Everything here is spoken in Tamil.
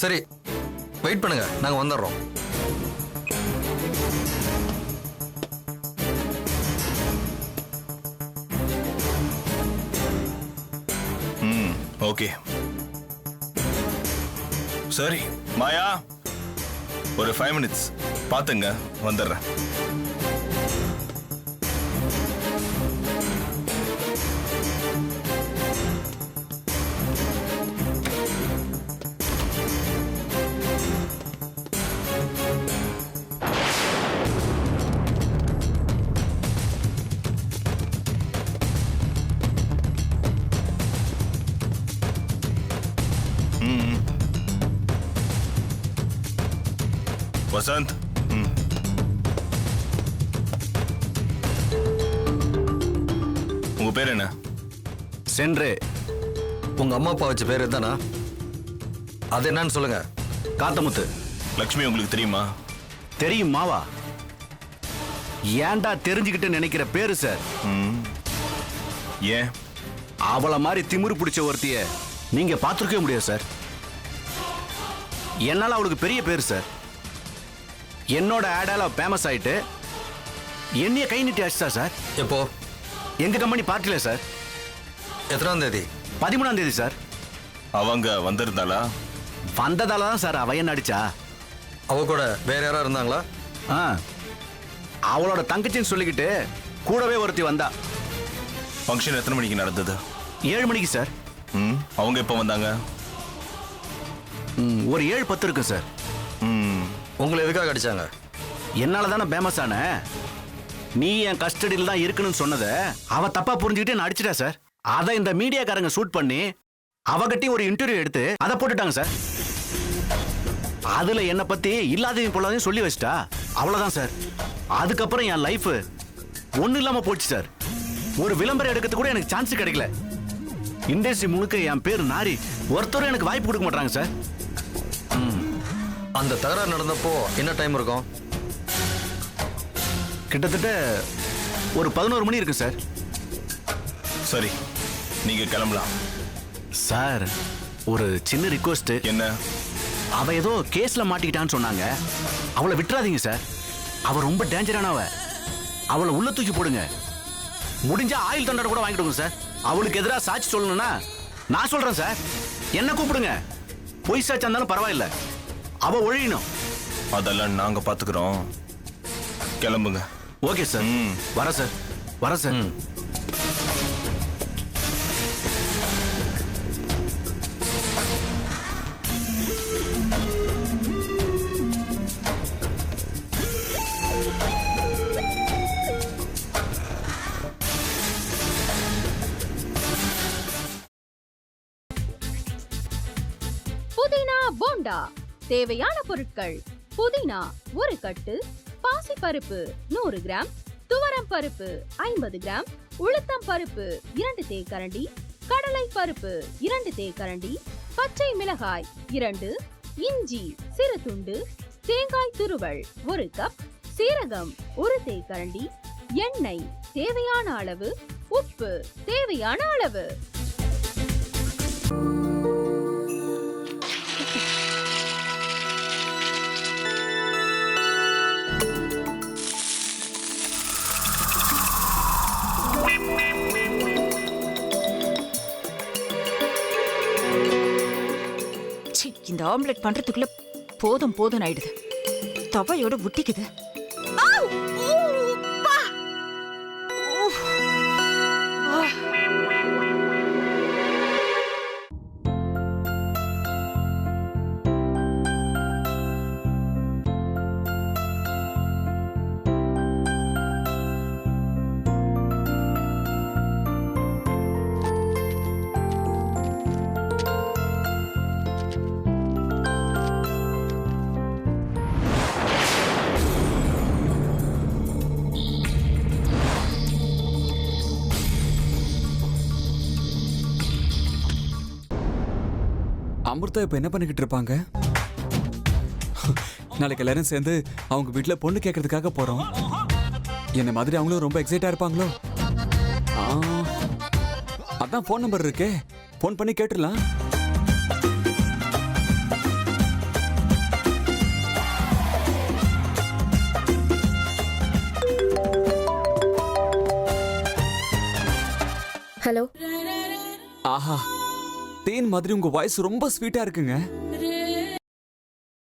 சரி, வெயிட் பண்ணுங்க, நாங்க வந்துடுறோம். ஓகே சரி மாயா, ஒரு 5 மினிட்ஸ் பாத்துங்க, வந்துடுறேன். வசந்த், உங்க பேர் என்ன? சென்று. உங்க அம்மா அப்பா வச்ச பேர் தானா? அது என்னன்னு சொல்லுங்க. காத்தமுத்து. லக்ஷ்மி உங்களுக்கு தெரியுமா? தெரியும் மாவா. ஏன்டா தெரிஞ்சுக்கிட்டு நினைக்கிற பேரு சார். ஏன்? அவளை மாதிரி திமிரு பிடிச்ச ஒருத்திய நீங்க பார்த்துருக்கவே முடியாது சார். என்னால அவளுக்கு பெரிய பேரு சார். என்னோட ஆடால ஃபேமஸ் ஆயிட்டு என்னைய கை நீட்டி அடிச்சா சார். எப்போ? எங்க கம்பெனி பார்ட்டில சார். எத்தனாம் தேதி? 13ஆம் தேதி சார். அவங்க வந்திருந்தாளா? வந்ததால தான் சார் அவ என்ன அடிச்சா. அவ கூட வேற யாரா இருந்தாங்களா? அவளோட தங்கச்சின்னு சொல்லிக்கிட்டு கூடவே ஒருத்தி வந்தா. ஃபங்க்ஷன் எத்தனை மணிக்கு நடந்தது? 7 மணிக்கு சார். அவங்க எப்போ வந்தாங்க? ஒரு 7:10 இருக்கு சார். உங்களை எதுக்காக அடிச்சாங்க? என்னால தானே ஃபேமஸ் ஆன. நீ என் கஸ்டடியில் தான் இருக்கணும்னு சொன்னதை அவ தப்பா புரிஞ்சுக்கிட்டு நான் அடிச்சிட்டா சார். அதை இந்த மீடியாக்காரங்க ஷூட் பண்ணி அவகிட்டையும் ஒரு இன்டர்வியூ எடுத்து அதை போட்டுட்டாங்க சார். அதுல என்னை பத்தி இல்லாதையும் பொல்லாதையும் சொல்லி வச்சிட்டா. அவ்வளவுதான் சார். அதுக்கப்புறம் என் லைஃப் ஒன்றும் இல்லாம போச்சு சார். ஒரு விளம்பரம் எடுக்கிறது கூட எனக்கு சான்ஸ் கிடைக்கல. இண்டஸ்ட்ரி முழுக்க என் பேர் நாரி. ஒருத்தரும் எனக்கு வாய்ப்பு கொடுக்க மாட்டாங்க சார். அந்த தகராறு நடந்தப்போ என்ன டைம் இருக்கும்? கிட்டத்தட்ட ஒரு 11 மணி இருக்கு சார். சரி, நீங்க கிளம்பலாம். சார், ஒரு சின்ன ரிக்வெஸ்ட். என்ன? அவ ஏதோ கேஸ்ல மாட்டிக்கிட்டான்னு சொன்னாங்க. அவளை விட்டுறாதீங்க சார். அவ ரொம்ப டேஞ்சரானவ. அவளை உள்ள தூக்கி போடுங்க. முடிஞ்சா ஆயில் தண்டனை கூட வாங்கிடுங்க சார். அவளுக்கு எதிராக சாட்சி சொல்லணும்னா நான் சொல்றேன் சார். என்ன கூப்பிடுங்க. பொய் சாட்சி இருந்தாலும் பரவாயில்ல. அவ ஒழியணும். அதெல்லாம் நாங்க பாத்துக்கிறோம். கிளம்புங்க. Okay sir. வர சார். வர சார். புதினா போண்டா. தேவையான பொருட்கள்: புதினா 1 கட்டு, பாசி பருப்பு 100 கிராம், துவரம் பருப்பு 50 கிராம், உளுத்தம் பருப்பு 2 தேக்கரண்டி, கடலை பருப்பு 2 தேக்கரண்டி, பச்சை மிளகாய் 2, இஞ்சி சிறு துண்டு, தேங்காய் துருவல் 1 கப், சீரகம் 1 தேக்கரண்டி, எண்ணெய் தேவையான அளவு, உப்பு தேவையான அளவு. இந்த ஆம்லெட் பண்றதுக்குள்ள போதும் போதும் ஆயிடுது. தவையோட ஒட்டிக்குது. அமிர்தா இப்ப என்ன பண்ணிக்கிட்டு இருப்பாங்க? நாளைக்கு எல்லாரும் சேர்ந்து அவங்க வீட்டுல பொண்ணு கேட்கறதுக்காக போறோம். என்ன மாதிரி அவங்களும் ரொம்ப எக்ஸைட்டா இருப்பாங்களோ? அதான் போன் நம்பர் இருக்கே, போன் பண்ணி கேட்டுடலாம். ஹலோ. ஆஹா, தேன் மாதிரி உங்க வாய்ஸ் ரொம்ப ஸ்வீட்டா இருக்குங்க.